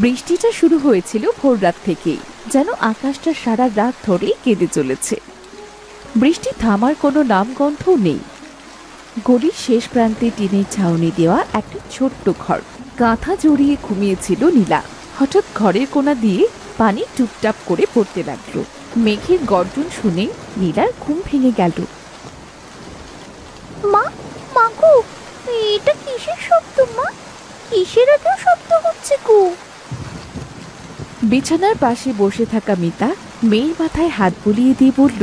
বৃষ্টিটা শুরু হয়েছিল ভোর রাত থেকেই, যেন আকাশটা সারা রাত ধরেই কেঁদে চলেছে। বৃষ্টি থামার কোনো নামগন্ধও নেই। গলির শেষ প্রান্তে টিনের ছাউনি দেওয়া একটা ছোট্ট ঘর, কাঁথা জড়িয়ে ঘুমিয়েছিল নীলা। হঠাৎ ঘরের কোণা দিয়ে পানি টুপটাপ করে পড়তে লাগলো। মেঘের গর্জন শুনে নীলার ঘুম ভেঙে গেল। মা, মাগো, এটা কিসের শব্দ মা? কিসের এত শব্দ হচ্ছে গো? বিছানার পাশে বসে থাকা মিতা মেয়ের মাথায় হাত বুলিয়ে দিয়ে বলল,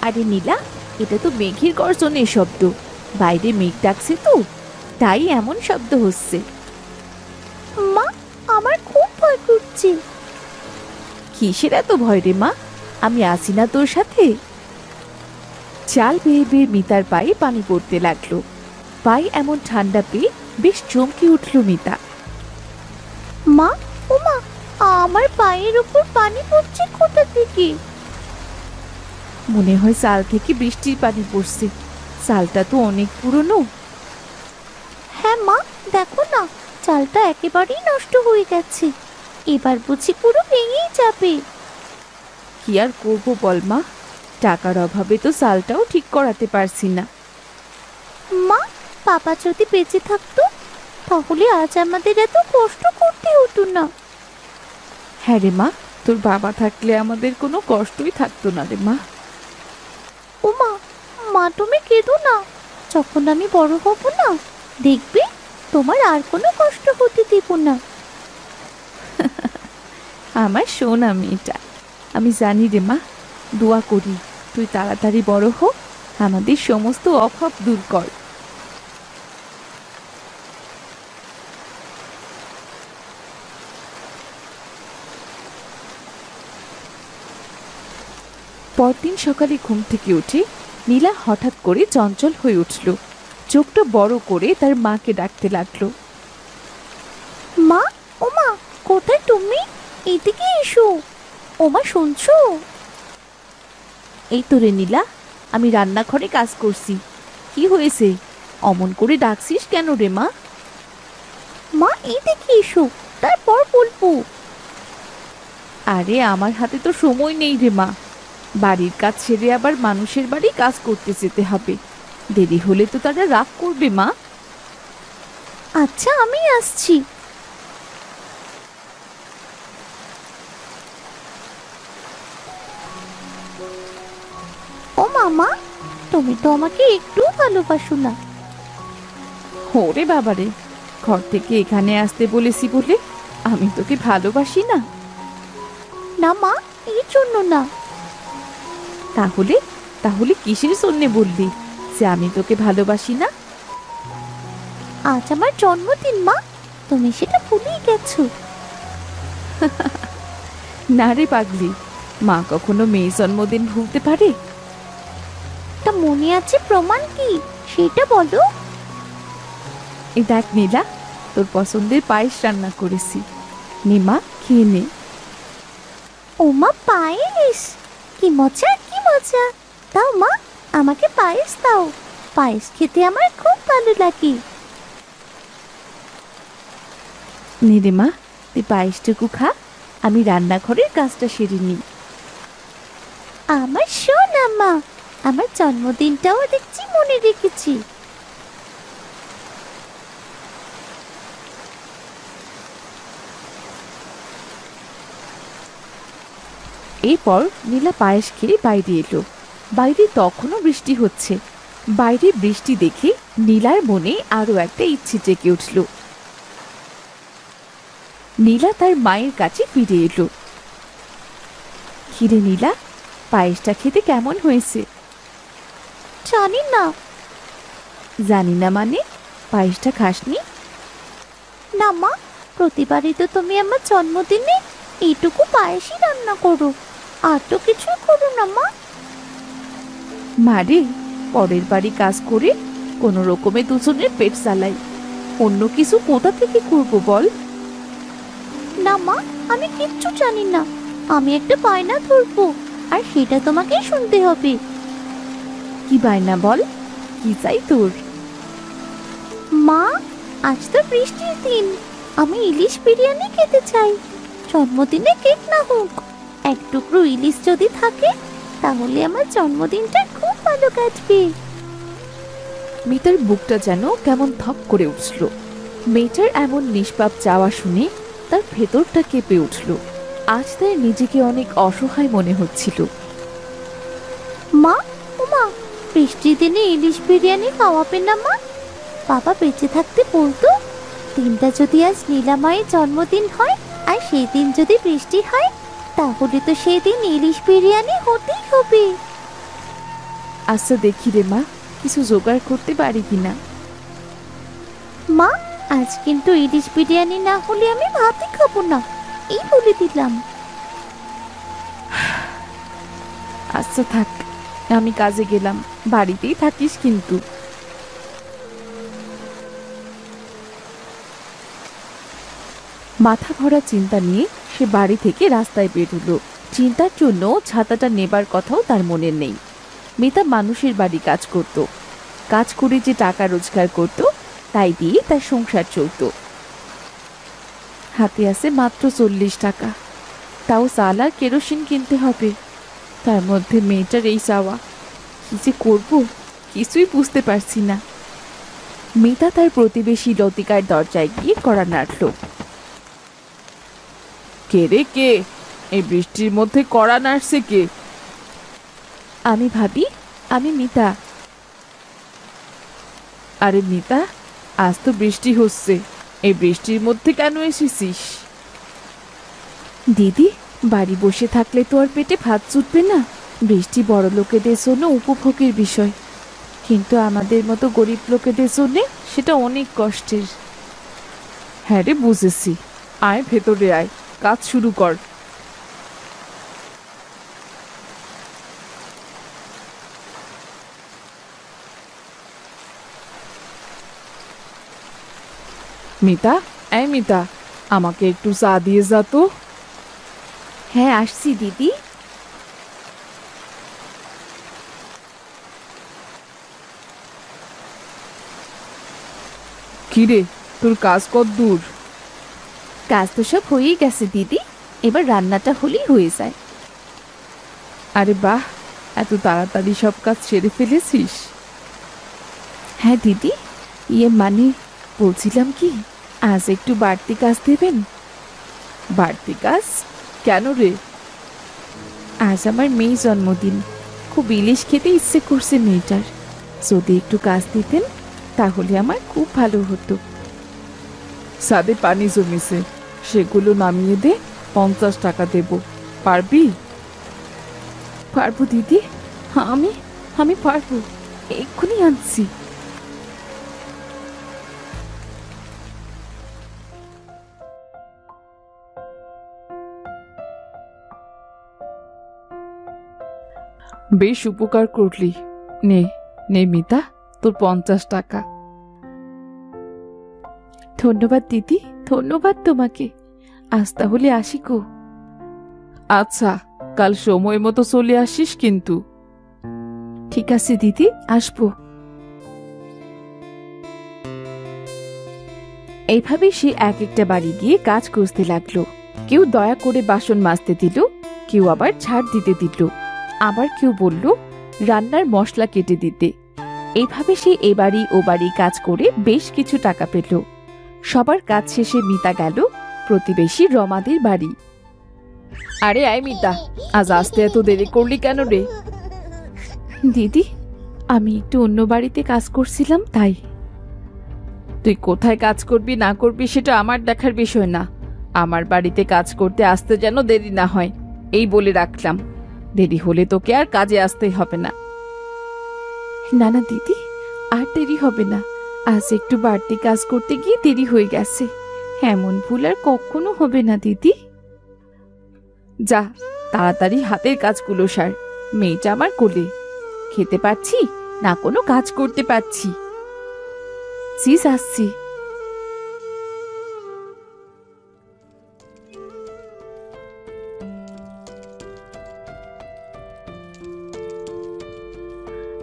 আরে নীলা, এটা তো মেঘের গর্জনের শব্দ। বাইরে মেঘ ডাকছে তো, তাই এমন শব্দ হচ্ছে। মা, আমার খুব ভয় করছে। কিসের এত ভয় রে মা? আমি আসি না তোর সাথে? চাল বেয়ে বেয়ে মিতার পায়ে পানি পড়তে লাগলো। পায়ে এমন ঠান্ডা পেয়ে বেশ চমকে উঠল মিতা। মা, ও মা, আমার পায়ের উপর পানি পড়ছে কোথা থেকে? মনে হয় চাল থেকে বৃষ্টির পানি পড়ছে। চালটা তো অনেক পুরনো। হ্যাঁ মা, দেখো না, চালটা একেবারেই নষ্ট হয়ে গেছে। এবার বুঝি পুরো ভেঙেই যাবে। কি আর করবো বল মা, টাকার অভাবে তো চালটাও ঠিক করাতে পারছি না। মা, বাবা যদি বেঁচে থাকতো তাহলে আজ আমাদের এত কষ্ট করতে হতো না। হ্যাঁ রে মা, তোর বাবা থাকলে আমাদের কোনো কষ্টই থাকতো না রে মা। ও মা, মা তুমি কেঁদো না। যখন আমি বড় হব না, দেখবে তোমার আর কোনো কষ্ট হতে দেব না। আমার সোনা মেয়েটা, আমি জানি রে মা। দোয়া করি তুই তাড়াতাড়ি বড় হ, আমাদের সমস্ত অভাব দূর কর। পরদিন সকালে ঘুম থেকে উঠে নীলা হঠাৎ করে চঞ্চল হয়ে উঠল। চোখটা বড় করে তার মাকে ডাকতে লাগলো। মা, ও মা, কোথায় তুমি? এদিকে এসো। ও মা, শুনছো? এই তো রে নীলা, আমি রান্নাঘরে কাজ করছি। কি হয়েছে? অমন করে ডাকছিস কেন রে মা? মা, এদিকে এসো, তারপর বলবো। আরে আমার হাতে তো সময় নেই রে মা। বাড়ির কাজ ছেড়ে আবার মানুষের বাড়ি কাজ করতে যেতে হবে। দেরি হলে তো তারা রাগ করবে মা। আচ্ছা, আমি আসছি। ও মামা, তুমি তো আমাকে একটু ভালোবাসো না। ওরে বাবারে, ঘর থেকে এখানে আসতে বলেছি বলে আমি তোকে ভালোবাসি না? না মা, এই জন্য না। তাহলে তাহলে কিসের জন্যে বললি যে আমি তোকে ভালোবাসি না? আজ আমার জন্মদিন মা, তুমি সেটা ভুলেই গেছো। না রে পাগলি, মা কখনো মেয়ে জন্মদিন ভুলতে পারে? তা মনে আছে প্রমাণ কি সেটা বলো। এই দেখ নীলা, তোর পছন্দের পায়েস রান্না করেছি। নে মা, খেয়ে নে। ও মা, পায়েস! কি মজা, কি মজা! দাও মা, আমাকে পায়েস দাও। পায়েস খেতে আমার খুব ভালো লাগে। নে রে মা, তুই পায়েসটুকু খা, আমি রান্নাঘরের কাজটা সেরে নিই। আমার সোনা মা, আমার জন্মদিনটাও দেখছি মনে রেখেছি। এরপর নীলা পায়েস খেয়ে বাইরে এলো। বাইরে তখনও বৃষ্টি হচ্ছে। বাইরে বৃষ্টি দেখে নীলার মনে আরো একটা ইচ্ছে জেগে উঠল। নীলা তার মায়ের কাছে ফিরে এলো। কিরে নীলা, পায়েসটা খেতে কেমন হয়েছে? জানি না। জানি না মানে? পায়েসটা খাসনি? না মা, প্রতিবারই তো তুমি আমার জন্মদিনে এইটুকু পায়েসই রান্না করো, আর তো কিছুই করো না মা। মারে, পরের বাড়ি কাজ করে কোনো রকমে দুজনের পেট চালাই, অন্য কিছু কোথা থেকে করবো বল? না মা, আমি কিচ্ছু জানি না। আমি একটা বায়না ধরবো, আর সেটা তোমাকেই শুনতে হবে। কি বায়না বল, কি চাই তোর? মা, আজ তো বৃষ্টির দিন, আমি ইলিশ বিরিয়ানি খেতে চাই। জন্মদিনে কেক না হোক, এক টুকরো ইলিশ যদি থাকে তাহলে আমার জন্মদিনটা খুব ভালো কাটবে। মিতার বুকটা যেন কেমন থপ করে উঠল। মেয়েটার এমন নিষ্পাপ চাওয়া শুনে তার ভেতরটা কেঁপে উঠল। আজ তার নিজেকে অনেক অসহায় মনে হচ্ছিল। মা, ওমা, বৃষ্টির দিনে ইলিশ বিরিয়ানি খাওয়াবে না মা? বাবা বেঁচে থাকতে বলতো, দিনটা যদি আজ নীলামায়ের জন্মদিন হয় আর সেই দিন যদি বৃষ্টি হয় তাহলে তো সেই দিন ইলিশ বিরিয়ানি হতেই হবে। আচ্ছা দেখি রে মা, কিছু জোগাড় করতে পারি কিনা। মা, আজ কিন্তু ইলিশ বিরিয়ানি না হলে আমি ভাতই খাবো না, এই বলে দিলাম। আচ্ছা থাক, আমি কাজে গেলাম, বাড়িতেই থাকিস কিন্তু। মাথা ভরা চিন্তা নিয়ে সে বাড়ি থেকে রাস্তায় বেরোলো। চিন্তার জন্য ছাতাটা নেবার কথাও তার মনে নেই। মিতা মানুষের বাড়ি কাজ করত, কাজ করে যে টাকা রোজগার করত তাই দিয়ে তার সংসার চলত। হাতে আছে মাত্র 40 টাকা, তাও চাল আর কেরোসিন কিনতে হবে। তার মধ্যে মেয়েটার এই চাওয়া, কি যে করব কিছুই বুঝতে পারছি না। মিতা তার প্রতিবেশী লতিকার দরজায় গিয়ে কড়া নাড়ল। কে রে কে? এই বৃষ্টির মধ্যে কড়া নাড়ছে কে? আমি ভাবি, আমি মিতা। আরে মিতা, আজ তো বৃষ্টি হচ্ছে, এই বৃষ্টির মধ্যে কেন এসেছিস? দিদি, বাড়ি বসে থাকলে তো আর পেটে ভাত জুটবে না। বৃষ্টি বড় লোকেদের জন্য উপভোগের বিষয়, কিন্তু আমাদের মতো গরিব লোকেদের জন্য সেটা অনেক কষ্টের। হ্যাঁ রে, বুঝেছি। আয় ভেতরে আয়, কাজ শুরু কর। মিতা, এই মিতা, আমাকে একটু চা দিয়ে যা তো। হ্যাঁ আসছি দিদি। কিরে, তোর কাজ কত দূর? কাজ তো সব হয়েই গেছে দিদি, এবার রান্নাটা হলেই হয়ে যায়। আরে বাহ, এত তাড়াতাড়ি সব কাজ সেরে ফেলেছিস? হ্যাঁ দিদি, মানে বলছিলাম কি, আজ একটু বাড়তি কাজ দেবেন? বাড়তি কাজ? কেন রে? আজ আমার মেয়ে জন্মদিন, খুব ইলিশ খেতে ইচ্ছে করছে মেয়েটার। যদি একটু কাজ দিতেন তাহলে আমার খুব ভালো হতো। ছাদে পানি জমেছে, সেগুলো নামিয়ে দে, 50 টাকা দেব। পারবি? পারবো দিদি, আমি আমি পারবো, এক্ষুনি আনছি। বেশ উপকার করলি। নে নে মিতা, তোর 50 টাকা। ধন্যবাদ দিদি, ধন্যবাদ তোমাকে। আজ তাহলে আসি গো। আচ্ছা, কাল সময় মতো চলে আসিস কিন্তু। ঠিক আছে দিদি, আসবো। এইভাবে সে এক একটা বাড়ি গিয়ে কাজ খুঁজতে লাগলো। কেউ দয়া করে বাসন মাজতে দিল, কেউ আবার ঝাড় দিতে দিল, আবার কেউ বলল রান্নার মশলা কেটে দিতে। এইভাবে সে এ বাড়ি ও বাড়ি কাজ করে বেশ কিছু টাকা পেল। সবার কাজ শেষে মিতা গেল প্রতিবেশী রমাদের বাড়ি। আরে আয় মিতা, আজ আসতে এত দেরি করলি কেন রে? দিদি, আমি একটু অন্য বাড়িতে কাজ করছিলাম তাই। তুই কোথায় কাজ করবি না করবি সেটা আমার দেখার বিষয় না। আমার বাড়িতে কাজ করতে আসতে যেন দেরি না হয়, এই বলে রাখলাম। দেরি হলে তোকে আর কাজে আসতেই হবে না। না না দিদি, আর দেরি হবে না। আজ একটু বাড়তি কাজ করতে গিয়ে দেরি হয়ে গেছে, এমন ভুল আর কখনো হবে না দিদি। যা, তাড়াতাড়ি হাতের কাজগুলো সার। মেয়েটা আমার কোলে, খেতে পাচ্ছি না কোনো কাজ করতে পারছি। সিস আসছি।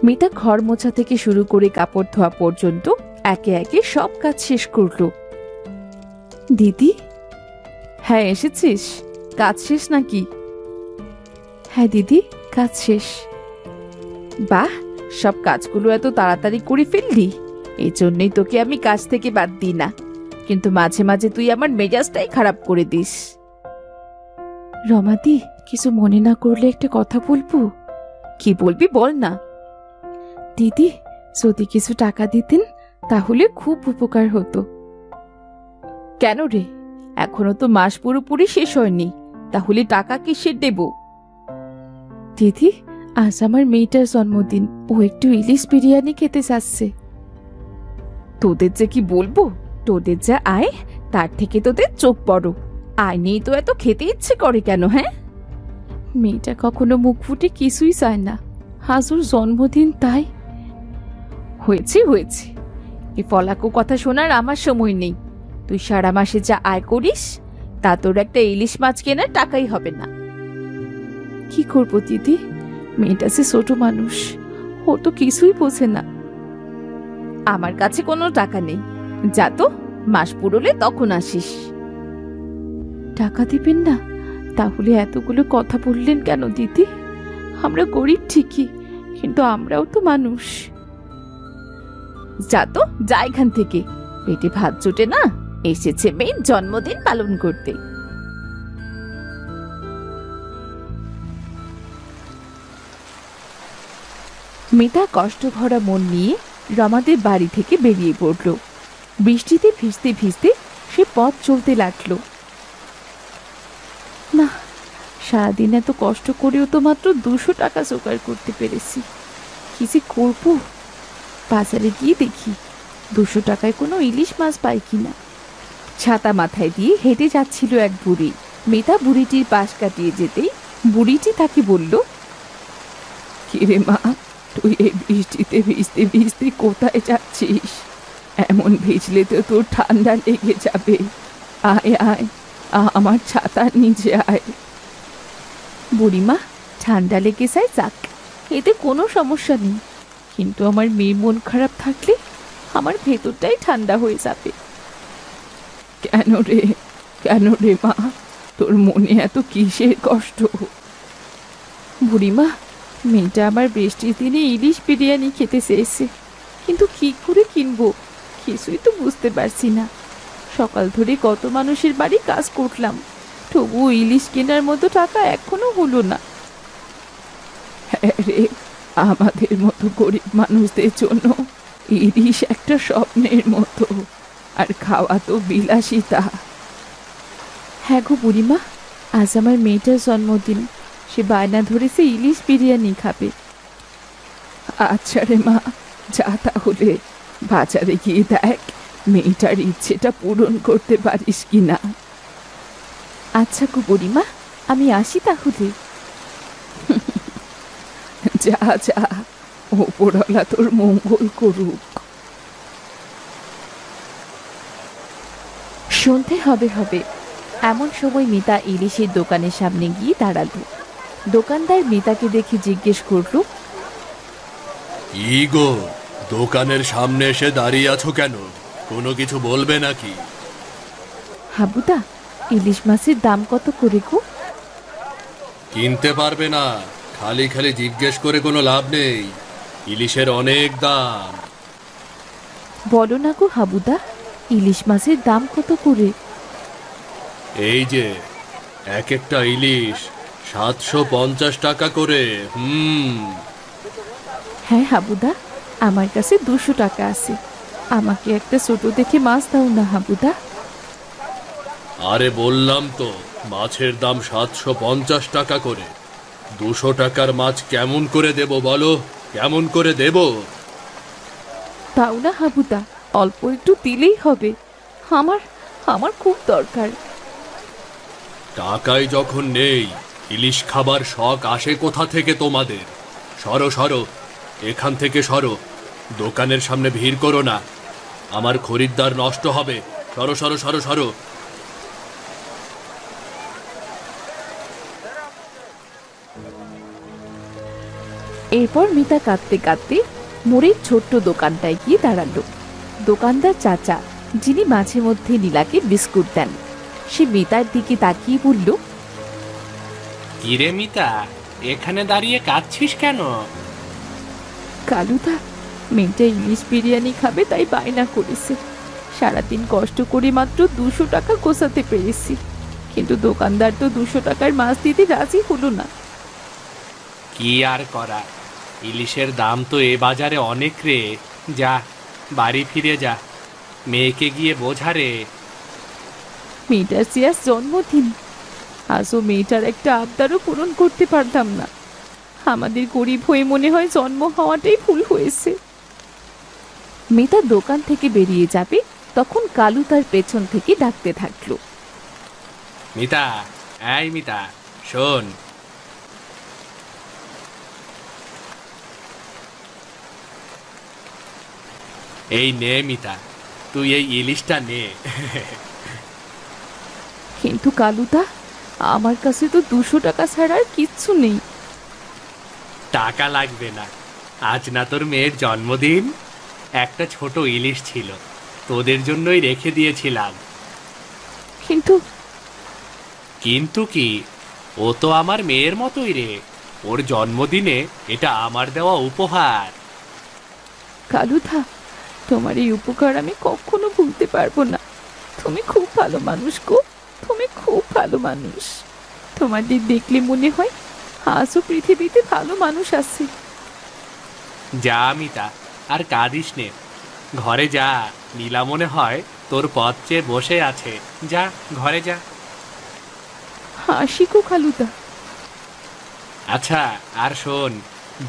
মিতা ঘর মোছা থেকে শুরু করে কাপড় ধোয়া পর্যন্ত একে একে সব কাজ শেষ করলো। দিদি, হ্যাঁ এসেছিস? কাজ শেষ নাকি? হ্যাঁ দিদি, কাজ শেষ। বাহ, সব কাজগুলো এত তাড়াতাড়ি করে ফেললি। এই জন্যই তোকে আমি কাজ থেকে বাদ দিই না, কিন্তু মাঝে মাঝে তুই আমার মেজাজটাই খারাপ করে দিস। রমাদি, কিছু মনে না করলে একটা কথা বলবো? কি বলবি বল না। দিদি, যদি কিছু টাকা দিতেন তাহলে খুব উপকার হতো। কেন রে, এখনো তো মাস পুরোপুরি শেষ হয়নি, তাহলে টাকা কিসের দেব? দিদি, আজ আমার মেয়েটার জন্মদিন, ও একটু ইলিশ বিরিয়ানি খেতে চাচ্ছে। তোদের যে কি বলবো, তোদের যা আয় তার থেকে তোদের চোখ বড়। আয় নেই তো এত খেতে ইচ্ছে করে কেন? হ্যাঁ, মেয়েটা কখনো মুখ ফুটে কিছুই চায় না, আজ ওর জন্মদিন তাই। হয়েছে হয়েছে, এই ফলাকো কথা শোনার আমার সময় নেই। তুই সারা মাসে যা আয় করিস তা তোর একটা ইলিশ মাছ কেনার টাকাই হবে না। কি করবো দিদি, মেয়েটা সে ছোট মানুষ, ও তো কিছুই বোঝে না। আমার কাছে কোনো টাকা নেই, যা তো মাস পুরোলে তখন আসিস। টাকা দিবেন না? তাহলে এতগুলো কথা বললেন কেন দিদি? আমরা গরিব ঠিকই, কিন্তু আমরাও তো মানুষ। যা তো, যা এখান থেকে, পেটে ভাত জোটে না, এসেছে মেয়ের জন্মদিন পালন করতে। মিতা কষ্ট ভরা মন নিয়ে রমাদের বাড়ি থেকে বেরিয়ে পড়ল। বৃষ্টিতে ভিজতে ভিজতে সে পথ চলতে লাগলো। না, সারাদিন এত কষ্ট করেও তো মাত্র 200 টাকা জোগাড় করতে পেরেছি। কি যে করবো, বাজারে গিয়ে দেখি 200 টাকায় কোনো ইলিশ মাছ পাই কিনা। ছাতা মাথায় দিয়ে হেঁটে যাচ্ছিল এক বুড়ি। মিতা বুড়িটির পাশ কাটিয়ে যেতেই বুড়িটি তাকে বলল, কিরে মা, তুই এই বৃষ্টিতে ভিজতে ভিজতে কোথায় যাচ্ছিস? এমন ভিজলে তো তোর ঠান্ডা লেগে যাবে। আয় আয়, আমার ছাতার নিচে আয়। বুড়িমা, ঠান্ডা লেগে যায় যাক, এতে কোনো সমস্যা নেই, কিন্তু আমার মেয়ে মন খারাপ থাকলে আমার ভেতরটাই ঠান্ডা হয়ে যাবে। কেন রে, কেন রে মা, তোর মনে এত কিসের কষ্ট? বুড়িমা, মেয়েটা আমার বৃষ্টির দিনে ইলিশ বিরিয়ানি খেতে চেয়েছে, কিন্তু কি করে কিনবো কিছুই তো বুঝতে পারছি না। সকাল ধরে কত মানুষের বাড়ি কাজ করলাম, তবুও ইলিশ কেনার মতো টাকা এখনো হলো না। হ্যাঁ রে, আমাদের মতো গরিব মানুষদের জন্য ইলিশ একটা স্বপ্নের মতো, আর খাওয়া তো বিলাসিতা। হ্যাঁ গো বুড়িমা, আজ আমার মেয়েটার জন্মদিন, সে বায়না ধরেছে ইলিশ বিরিয়ানি খাবে। আচ্ছা রে মা, যা তাহলে বাজারে গিয়ে দেখ মেয়েটার ইচ্ছেটা পূরণ করতে পারিস কিনা। আচ্ছা গো বুড়িমা, আমি আসি তাহলে। যা যা, ওপরওয়ালা তোর মঙ্গল করুক। সন্ধে হবে হবে এমন সময় মিতা ইলিশের দোকানের সামনে গিয়ে দাঁড়ালো। দোকানদার মিতাকে দেখে জিজ্ঞেস করলো, কি গো, দোকানের সামনে এসে দাঁড়িয়ে আছো কেন? কোনো কিছু বলবে নাকি? হাবুদা, ইলিশ মাছের দাম কত করে গো? কিনতে পারবে না, খালি খালি জিজ্ঞেস করে কোনো লাভ নেই, ইলিশের অনেক দাম। বলো না গো হাবুদা, ইলিশ মাছের দাম কত করে? এই যে এক একটা ইলিশ 750 টাকা করে। হ্যাঁ হাবুদা, আমার কাছে 200 টাকা আছে, আমাকে একটা ছোট দেখে মাছ দাও না হাবুদা। আরে বললাম তো, মাছের দাম 750 টাকা করে। 200 টাকার মাছ কেমন করে দেব বলো, কেমন করে দেব? দাও না হাবুদা, অল্প একটু দিলেই হবে, আমার আমার খুব দরকার। টাকাই যখন নেই, ইলিশ খাবার শখ আসে কোথা থেকে তোমাদের? সরো সরো, এখান থেকে সরো, দোকানের সামনে ভিড় করো না, আমার খরিদ্দার নষ্ট হবে। সরো সরো সরো সরো। এরপর মিতা কাঁদতে কাঁদতে মোড়ের ছোট্ট দোকানটায় গিয়ে দাঁড়ালো। দোকানদার চাচা, যিনি মাঝে মধ্যে নীলাকে বিস্কুট দেন, সে মিতার দিকে তাকিয়ে বলল, কিরে মিতা, এখানে দাঁড়িয়ে কাঁদছিস কেন? কালুদা, মেয়েটা ইলিশ বিরিয়ানি খাবে তাই বায়না করেছে। সারাদিন কষ্ট করে মাত্র 200 টাকা গোছাতে পেরেছি, কিন্তু দোকানদার তো 200 টাকার মাছ দিতে রাজি হলো না। কি আর করা, ইলিশের দাম তো এ বাজারে অনেক রে। যা, বাড়ি ফিরে যা, মেয়েকে গিয়ে বোঝা রে। মেয়েটার যে আজ জন্মদিন, আজও মেয়েটার একটা আবদারও পূরণ করতে পারলাম না। আমাদের গরিব হয়ে মনে হয় জন্ম হওয়াটাই ভুল হয়েছে। মেয়েটা দোকান থেকে বেরিয়ে যাবে, তখন কালু তার পেছন থেকে ডাকতে থাকলো, মিতা, এই মিতা, শোন। এই নে মিতা, তুই এই ইলিশটা নে। কিন্তু কালুদা, আমার কাছে তো 200 টাকা ছাড়া আর কিচ্ছু নেই। টাকা লাগবে না, আজ না তোর মেয়ের জন্মদিন? একটা ছোট ইলিশ ছিল, তোদের জন্যই রেখে দিয়েছিলাম। কিন্তু কিন্তু কি, ও তো আমার মেয়ের মতোই রে। ওর জন্মদিনে এটা আমার দেওয়া উপহার। কালুদা, তোমার এই উপকার আমি কখনো ভুলতে পারবো না। তুমি খুব ভালো মানুষ গো, তুমি খুব ভালো মানুষ। তোমাদের দেখলে মনে হয় আজও পৃথিবীতে ভালো মানুষ আছে। যা মিতা, আর কাঁদিস নে, ঘরে যা। নীলা মনে হয় তোর পথ চেয়ে বসে আছে। যা, ঘরে যা। হাসি গো কালুদা। আচ্ছা, আর শোন,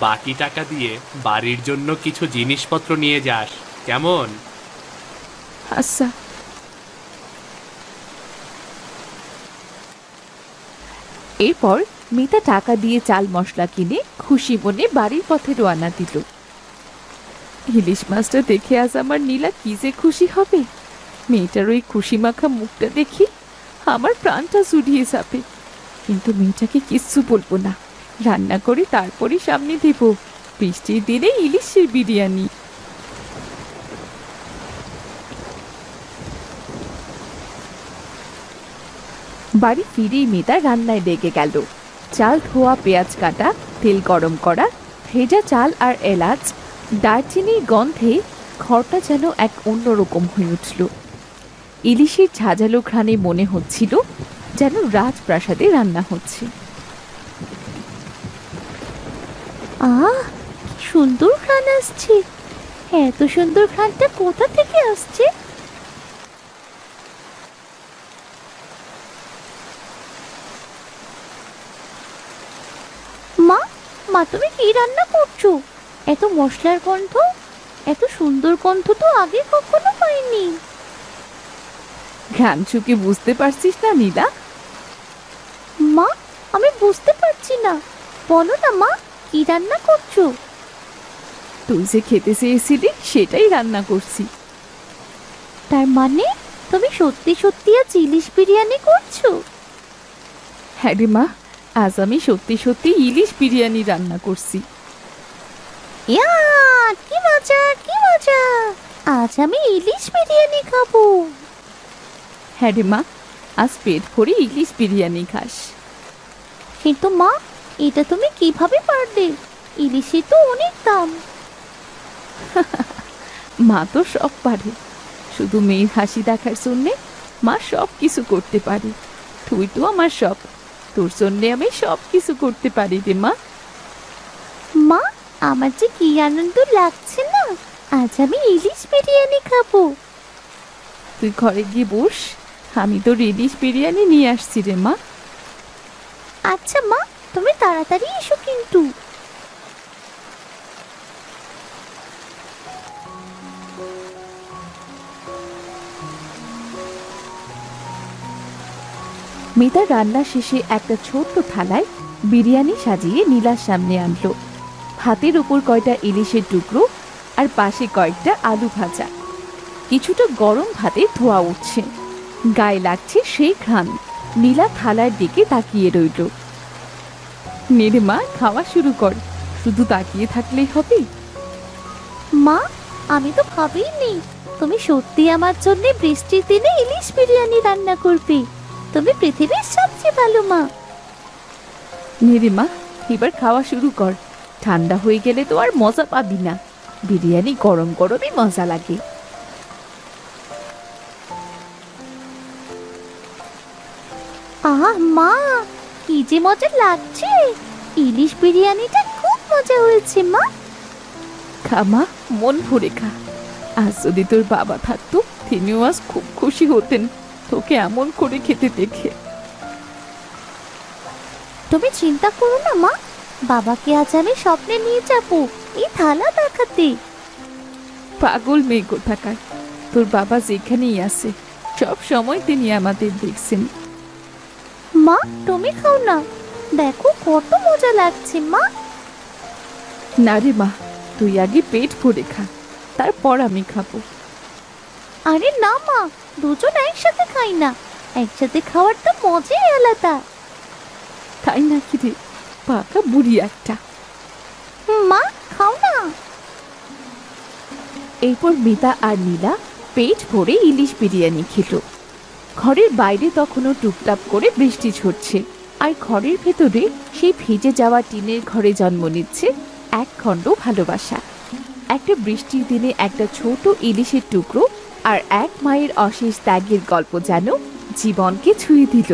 বাকি টাকা দিয়ে বাড়ির জন্য কিছু জিনিসপত্র নিয়ে যাস, কেমন? আচ্ছা। এরপর মিতা টাকা দিয়ে চাল মশলা কিনে খুশি মনে বাড়ির পথে রওনা দিল। ইলিশ মাছটা দেখে আজ আমার নীলা কি যে খুশি হবে। মেয়েটার ওই খুশি মাখা মুখটা দেখি আমার প্রাণটা জুড়িয়ে যাবে। কিন্তু মেয়েটাকে কিচ্ছু বলবো না, রান্না করে তারপরই সামনে দেব বৃষ্টির দিনে ইলিশের বিরিয়ানি। বাড়ি ফিরেই মিতা রান্নায় লেগে গেল। চাল ধোয়া, পেঁয়াজ কাটা, তেল গরম করা, ভেজা চাল আর এলাচ দারচিনির গন্ধে ঘরটা যেন এক অন্যরকম হয়ে উঠল। ইলিশের ঝাঁঝালো ঘ্রাণে মনে হচ্ছিল যেন রাজপ্রাসাদে রান্না হচ্ছে। আহ, কি সুন্দর ঘ্রাণ আসছে। এত সুন্দর ঘ্রাণটা কোথা থেকে আসছে? মা, মা, তুমি কি রান্না করছো? এত মশলার গন্ধ, এত সুন্দর গন্ধ তো আগে কখনো পাইনি। ঘ্রাণ শুকে বুঝতে পারছিস না নীলা? মা, আমি বুঝতে পারছি না। বলো না মা, কি রান্না করছো? তুই যে খেতে চেয়েছিলি সেটাই রান্না করছি। তার মানে তুমি সত্যি সত্যি আজ ইলিশ বিরিয়ানি করছো? হ্যাঁ রে মা, আজ আমি সত্যি সত্যি ইলিশ বিরিয়ানি রান্না করছি। ইয়া, কি মজা, কি মজা! আজ আমি ইলিশ বিরিয়ানি খাবো। হ্যাঁ রে মা, আজ পেট ভরে ইলিশ বিরিয়ানি খাস। কিন্তু মা, এটা তুমি কিভাবে পারলে? ইলিশে তো অনেক দাম। মা তো সব পারে, শুধু মেয়ের হাসি দেখার জন্যে মা সব কিছু করতে পারে। তুই তো আমার সব, তোর জন্যে আমি সব কিছু করতে পারি রে মা। মা, আমার যে কি আনন্দ লাগছে না, আজ আমি ইলিশ বিরিয়ানি খাবো। তুই ঘরে গিয়ে বস, আমি তোর ইলিশ বিরিয়ানি নিয়ে আসছি রে মা। আচ্ছা মা, তুমি তাড়াতাড়ি এসো কিন্তু। মিতা রান্না শেষে একটা ছোট্ট থালায় বিরিয়ানি সাজিয়ে নীলার সামনে আনলো। হাতের উপর কয়টা ইলিশের টুকরো আর পাশে কয়েকটা আলু ভাজা। কিছুটা গরম ভাতে ধোয়া উঠছে, গায়ে লাগছে সেই ঘ্রাণ। নীলা থালার দিকে তাকিয়ে রইল। নে রে মা, খাওয়া শুরু কর, শুধু তাকিয়ে থাকলেই হবে? মা, আমি তো ভাবিনি তুমি সত্যি আমার জন্য বৃষ্টির দিনে ইলিশ বিরিয়ানি রান্না করবে। তুমি পৃথিবীর সবচেয়ে ভালো মা। নেরে মা, এবার খাওয়া শুরু কর। ঠান্ডা হয়ে গেলে তো আর মজা পাবি না। বিরিয়ানি গরম গরমই মজা লাগে। আহা মা, কি যে মজা লাগছে! ইলিশ বিরিয়ানিটা খুব মজা হয়েছে মা। খা মা, মন ভরে খা। আজ যদি তোর বাবা থাকতো, তিনিও আজ খুব খুশি হতেন তোকে এমন করে খেতে দেখে। তুমি চিন্তা করো না মা, বাবাকে আজ আমি স্বপ্নে নিয়ে যাবো এই থালা দেখাতে। পাগল মেয়ে কোথাকার, তোর বাবা যেখানেই আছে সব সময় তিনি আমাদের দেখছেন। মা, তুমি খাও না, দেখো কত মজা লাগছে মা। না রে মা, তুই আগে পেট ভরে খা, তারপর আমি খাবো। আরে না মা, দুজন একসাথে খাই না, একসাথে খাওয়ার তো মজাই আলাদা। তাই নাকি রে? পাকা বুড়ি একটা। মা, খাও না। এরপর মিতা আর নীলা পেট ভরে ইলিশ বিরিয়ানি খেল। ঘরের বাইরে তখনও টুপটাপ করে বৃষ্টি ঝরছে, আর ঘরের ভেতরে সেই ভিজে যাওয়া টিনের ঘরে জন্ম নিচ্ছে এক খণ্ড ভালোবাসা। একটা বৃষ্টির দিনে একটা ছোট ইলিশের টুকরো আর এক মায়ের অশেষ ত্যাগের গল্প যেন জীবনকে ছুঁয়ে দিল।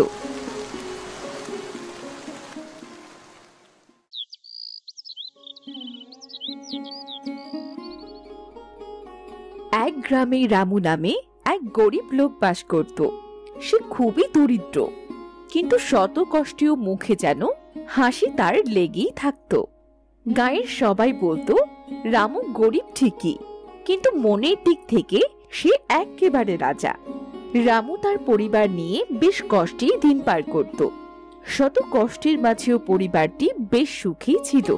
এক গ্রামে রামু নামে এক গরিব লোক বাস করত। সে খুবই দরিদ্র, কিন্তু শত কষ্টেও মুখে যেন হাসি তার লেগেই থাকত। গাঁয়ের সবাই বলতো রামু গরিব ঠিকই, কিন্তু মনের দিক থেকে সে একেবারে রাজা। রামু তার পরিবার নিয়ে বেশ কষ্টেই দিন পার করত। শত কষ্টের মাঝেও পরিবারটি বেশ সুখী ছিল।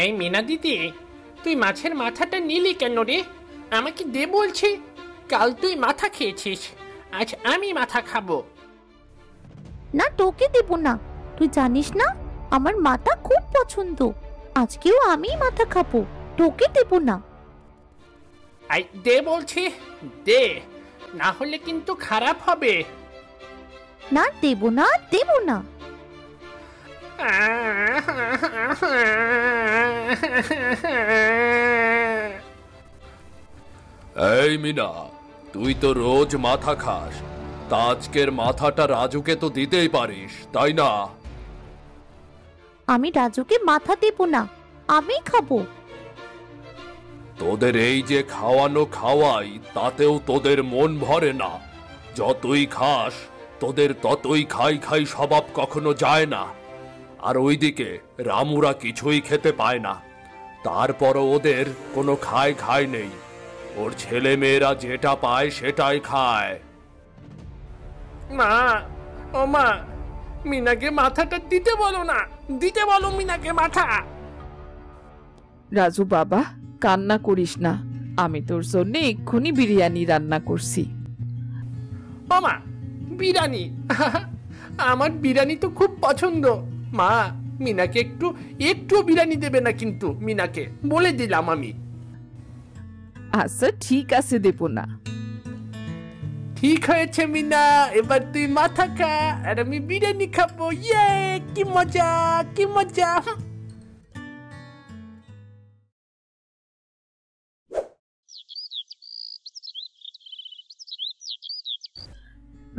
এই মিনা দিদি, তুই মাছের মাথাটা নিলি কেন রে? আমাকে দে বলছি। কাল তুই মাথা খেয়েছিস, আজ আমি মাথা খাবো। না, তোকে দেব না। তুই জানিস না আমার মাথা খুব পছন্দ। আজকেও আমি মাথা খাবো, তোকে দেব না। আই দে বলছি, দে, না হলে কিন্তু খারাপ হবে। না, দেব না, দেব না। এই মিনা, তুই তো রোজ মাথা খাস, তা আজকের মাথাটা রাজুকে তো দিতেই পারিস, তাই না? আমি রাজুকে মাথা দেব না, আমি খাবো। তোদের এই যে খাওয়ানো খাওয়াই, তাতেও তোদের মন ভরে না। যতই খাস তোদের ততই খাই খাই স্বভাব কখনো যায় না। আর ওইদিকে রামুরা কিছুই খেতে পায় না, তারপরও ওদের কোনো খায় খায় নেই। ওর ছেলে মেয়েরা যেটা পায় সেটাই খায়। মা, ও মা, মিনাকে মাথাটা দিতে বলো না, দিতে বলো মিনাকে মাথা। রাজু বাবা, কান্না করিস না, আমি তোর জন্য এক্ষুনি বিরিয়ানি রান্না করছি। ও মা, বিরিয়ানি? আমার বিরিয়ানি তো খুব পছন্দ। মা, মিনাকে একটু বিরিয়ানি দেবে না কিন্তু, মিনাকে বলে দিলাম আমি। আচ্ছা ঠিক আছে, দেব না। ঠিক হয়েছে মিনা, এবার তুই মাথা খা আর আমি বিরিয়ানি খাবো। ইয়ে, কি মজা, কি মজা।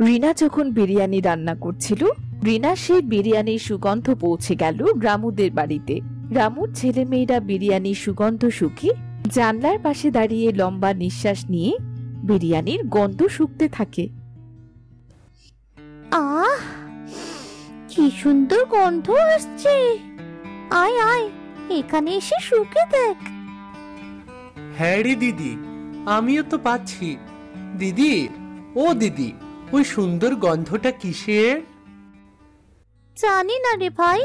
রিনা যখন বিরিয়ানি রান্না করছিল, রিনা সেই বিরিয়ানির সুগন্ধ পৌঁছে গেল রামুদের বাড়িতে। রামুর ছেলে মেয়েরা বিরিয়ানির সুগন্ধ শুকে জানলার পাশে দাঁড়িয়ে লম্বা নিঃশ্বাস নিয়ে বিরিয়ানির গন্ধ শুকতে থাকে। আহ, কি সুন্দর গন্ধ আসছে। আয় আয়, এখানে এসে শুকে দেখ। হ্যাঁ রে দিদি, আমিও তো পাচ্ছি। দিদি, ও দিদি, ওই সুন্দর গন্ধটা কিসের? জানি না রে ভাই,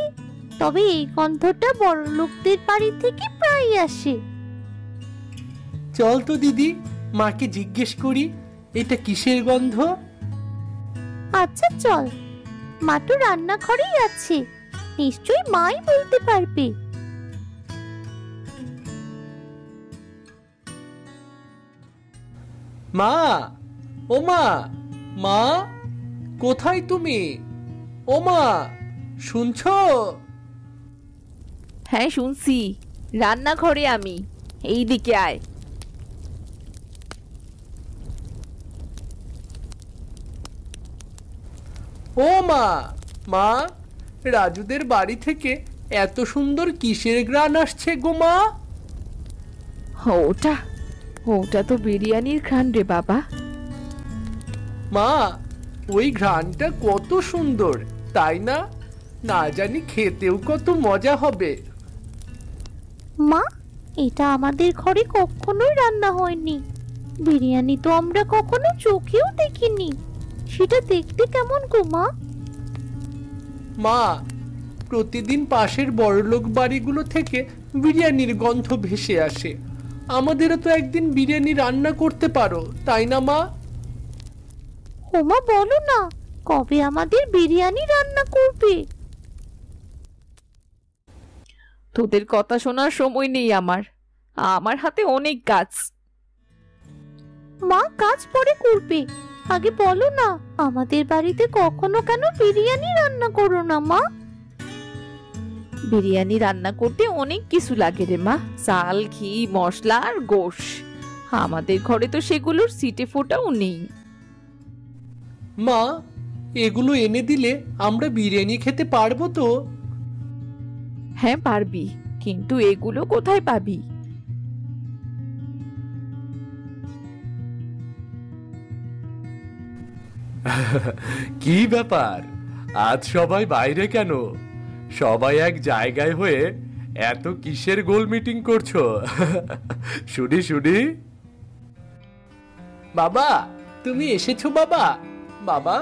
তবে এই গন্ধটা বড় লোকদের বাড়ি থেকে প্রায় আসে। চল তো দিদি, মাকে জিজ্ঞেস করি এটা কিসের গন্ধ। আচ্ছা চল, মা তো রান্নাঘরেই আছে, নিশ্চয়ই মাই বলতে পারবে। মা, ও মা, মা, কোথায় তুমি? ও মা, শুনছো? হ্যাঁ শুনছি, রান্নাঘরে আমি, এই দিকে আয়। ও মা, মা, রাজুদের বাড়ি থেকে এত সুন্দর কিসের ঘ্রাণ আসছে গো মা? ওটা ওটা তো বিরিয়ানির ঘ্রাণ রে বাবা। মা, ওই ঘ্রাণটা কত সুন্দর, তাই না? না জানি খেতেও কত মজা হবে। মা, এটা আমাদের ঘরে কখনোই রান্না হয়নি। বিরিয়ানি তো আমরা কখনো চোখেও দেখিনি। সেটা দেখতে কেমন গো মা? মা, প্রতিদিন পাশের বড়লোক বাড়িগুলো থেকে বিরিয়ানির গন্ধ ভেসে আসে। আমাদেরও তো একদিন বিরিয়ানি রান্না করতে পারো, তাই না মা? ও মা, বলো না, কবে আমাদের বিরিয়ানি রান্না করবে? তোদের কথা শোনার সময় নেই আমার, আমার হাতে অনেক কাজ। মা, কাজ পরে করবে, আগে বলো না আমাদের বাড়িতে কখনো কেন বিরিয়ানি রান্না করো না মা? বিরিয়ানি রান্না করতে অনেক কিছু লাগে রে মা, চাল, ঘি, মশলা আর গোশ। আমাদের ঘরে তো সেগুলোর সিটে ফোটাও নেই। মা, এগুলো এনে দিলে আমরা বিরিয়ানি খেতে পারবো তো? হ্যাঁ পারবি, কিন্তু এগুলো কোথায় পাবি? কি ব্যাপার, আজ সবাই বাইরে কেন? সবাই এক জায়গায় হয়ে এত কিসের গোল মিটিং করছো? শুনি শুনি। বাবা, তুমি এসেছো বাবা? বাবা,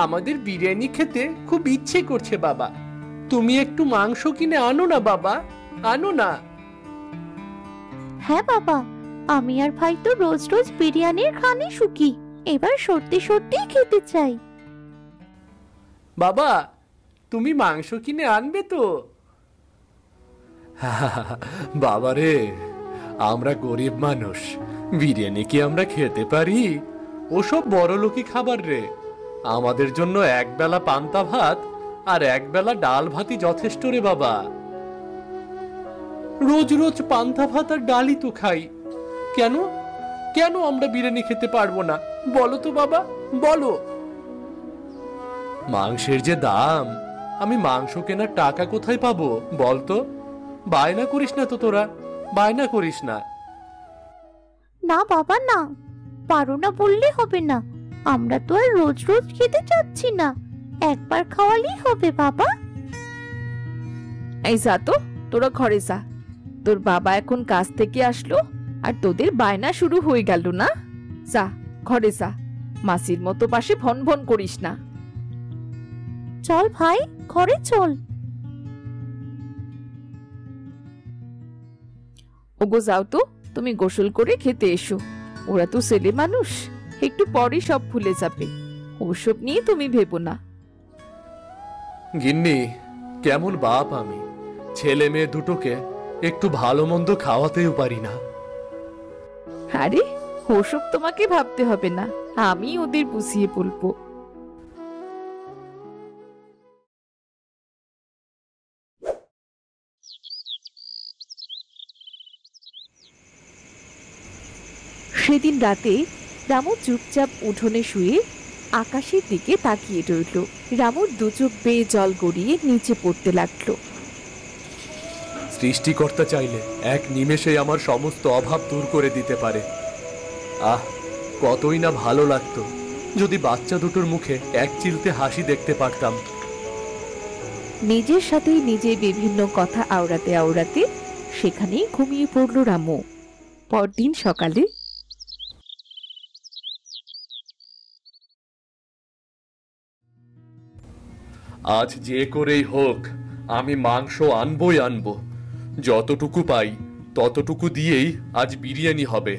আমাদের বিরিয়ানি খেতে খুব ইচ্ছে করছে বাবা। তুমি একটু মাংস কিনে আনো না বাবা, আনো না। হ্যাঁ বাবা, আমি আর ভাই তো রোজ রোজ বিরিয়ানির খানি শুকি, এবার সত্যি সত্যি খেতে চাই। বাবা, তুমি মাংস কিনে আনবে তো? বাবারে, আমরা গরিব মানুষ, বিরিয়ানি কি আমরা খেতে পারি? ওসব বড়লোকি খাবার রে। আমাদের জন্য একবেলা পান্তা ভাত আর একবেলা ডাল ভাতই যথেষ্ট রে বাবা। রোজ রোজ পান্তা ভাত আর ডালই তো খাই, কেন কেন আমরা বিরিয়ানি খেতে পারবো না? বলো তো বাবা, বলো। মাংসের যে দাম, আমি মাংস কেনার টাকা কোথায় পাবো বলতো? বায়না করিস না তো তোরা, বায়না করিস না। না বাবা না, পারো না বললে হবে না, আমরা তো আর রোজ রোজ খেতে চাচ্ছি না, একবার খাওয়ালেই হবে বাবা। এই যা তো, তোরা ঘরে যা। তোর বাবা এখন কাজ থেকে আসলো আর তোদের বায়না শুরু হয়ে গেল না? যা ঘরে যা, মাসির মতো পাশে ভন ভন করিস না। চল ভাই, ঘরে চল। ওগো যাও তো, তুমি গোসল করে খেতে এসো। ওরা তো ছেলে মানুষ, একটু পরই সব ভুলে যাবে, ওসব নিয়ে তুমি ভেবো না। গিন্নি, কেমন বাপ আমি, ছেলে মেয়ে দুটোকে একটু ভালো মন্দ খাওয়াতেও পারি না। আরে ওসব তোমাকে ভাবতে হবে না, আমি ওদের বুঝিয়ে বলবো। সেদিন রাতে রামু চুপচাপ উঠোনে শুয়ে আকাশের দিকে তাকিয়ে রইল। রামুর দু চোখ বেয়ে জল গড়িয়ে নিচে পড়তে লাগলো। সৃষ্টিকর্তা চাইলে এক নিমেষে আমার সমস্ত অভাব দূর করে দিতে পারে। আহ, কতই না ভালো লাগতো যদি বাচ্চা দুটোর মুখে এক চিলতে হাসি দেখতে পারতাম। নিজের সাথেই নিজে বিভিন্ন কথা আওড়াতে আওড়াতে সেখানেই ঘুমিয়ে পড়ল রামু। পরদিন সকালে আজ যে করেই হোক আমি মাংস আনবই আনবো, যতটুকু পাই ততটুকু দিয়েই আজ বিরিয়ানি হবে।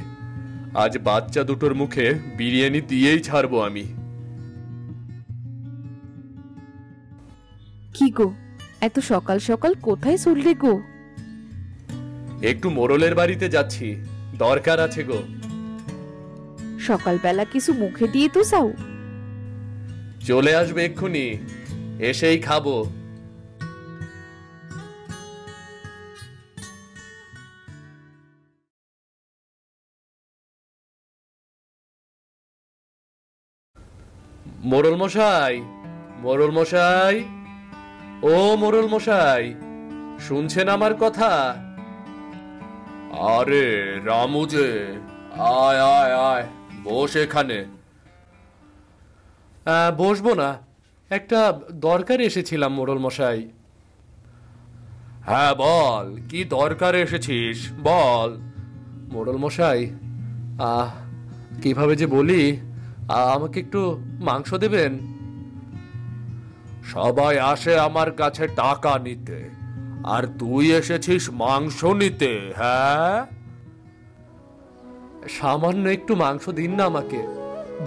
আজ বাচ্চা দুটোর মুখে বিরিয়ানি দিয়েই ছাড়বো আমি। কি গো, এত সকাল সকাল কোথায় চললে গো? একটু মোড়লের বাড়িতে যাচ্ছি, দরকার আছে গো। সকালবেলা কিছু মুখে দিয়ে তো যাও। চলে আসবে এক্ষুনি, এসেই খাবো। মোড়ল মশাই, মোড়ল মশাই, ও মোড়ল মশাই, শুনছেন আমার কথা? আরে রামু যে, আয় আয় আয়, বস এখানে। বসবো না, একটা দরকার এসেছিলাম মোড়ল মশাই। হ্যাঁ বল, কি দরকার এসেছিস বল। মোড়ল মশাই, কিভাবে যে বলি, আমাকে একটু মাংস দেবেন? সবাই আসে আমার কাছে টাকা নিতে, আর তুই এসেছিস মাংস নিতে? হ্যাঁ, সামান্য একটু মাংস দিন না আমাকে।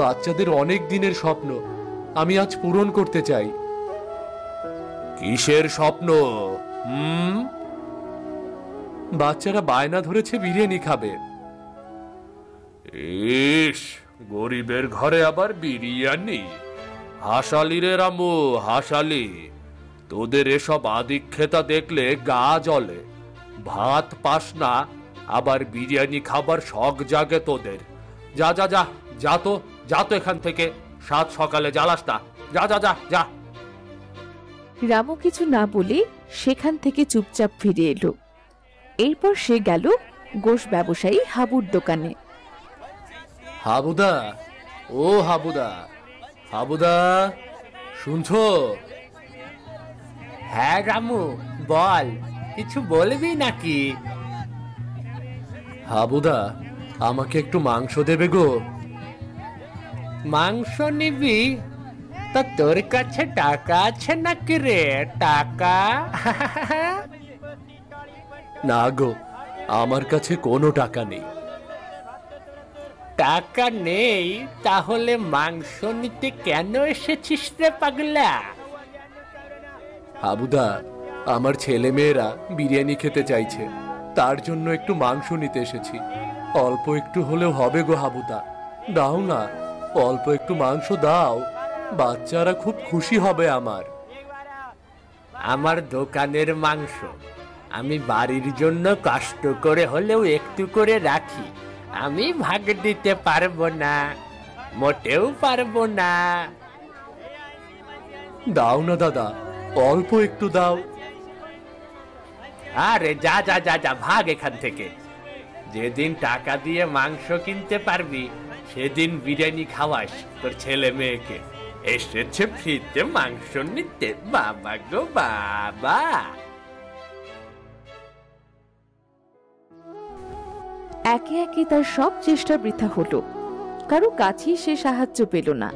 বাচ্চাদের অনেক দিনের স্বপ্ন, আমি আজ পূরণ করতে চাই। কিসের স্বপ্ন? বাচ্চারা বায়না ধরেছে বিরিয়ানি খাবে। ইস, গরিবের ঘরে আবার বিরিয়ানি? হাসালি রে রামু, হাসালি। তোদের এসব আদিক্ষেতা দেখলে গা জ্বলে। ভাত পাস না, আবার বিরিয়ানি খাবার শখ জাগে তোদের। যা যা যা, যা তো, যা তো এখান থেকে, সাত সকালে জ্বালাস না। যা যা যা যা। রামু কিছু না বলে সেখান থেকে চুপচাপ ফিরে এলো। এরপর সে গেল গোশ ব্যবসায়ী হাবুর দোকানে। হাবুদা, ও হাবুদা, হাবুদা, শুনছো? হ্যাঁ রামু, বল, কিছু বলবি নাকি? হাবুদা, আমাকে একটু মাংস দেবে গো। মাংস নিবি? তা তোর কাছে টাকা আছে নাকি রে? টাকা? না গো, আমার কাছে কোনো টাকা নেই। টাকা নেই? তাহলে মাংস নিতে কেন এসেছিস রে পাগলা? হাবুদা, আমার ছেলে মেয়েরা বিরিয়ানি খেতে চাইছে, তার জন্য একটু মাংস নিতে এসেছি। অল্প একটু হলেও হবে গো হাবুদা, দাও না, অল্প একটু মাংস দাও, বাচ্চারা খুব খুশি হবে আমার। আমার দোকানের মাংস আমি বাড়ির জন্য কষ্ট করে হলেও একটু করে রাখি, আমি ভাগ দিতে পারবো না, মোটেও পারবো না। দাও না দাদা, অল্প একটু দাও। আরে যা যা যা যা, ভাগ এখান থেকে। যেদিন টাকা দিয়ে মাংস কিনতে পারবি সেদিন বিরিয়ানি খাওয়াস তোর ছেলে মেয়েকে। এসেছে ফ্রিতে মাংস নিতে, বাবা গো বাবা। একে একে তার সব চেষ্টা বৃথা হলো। কারো কাছেই সে সাহায্য পেল না।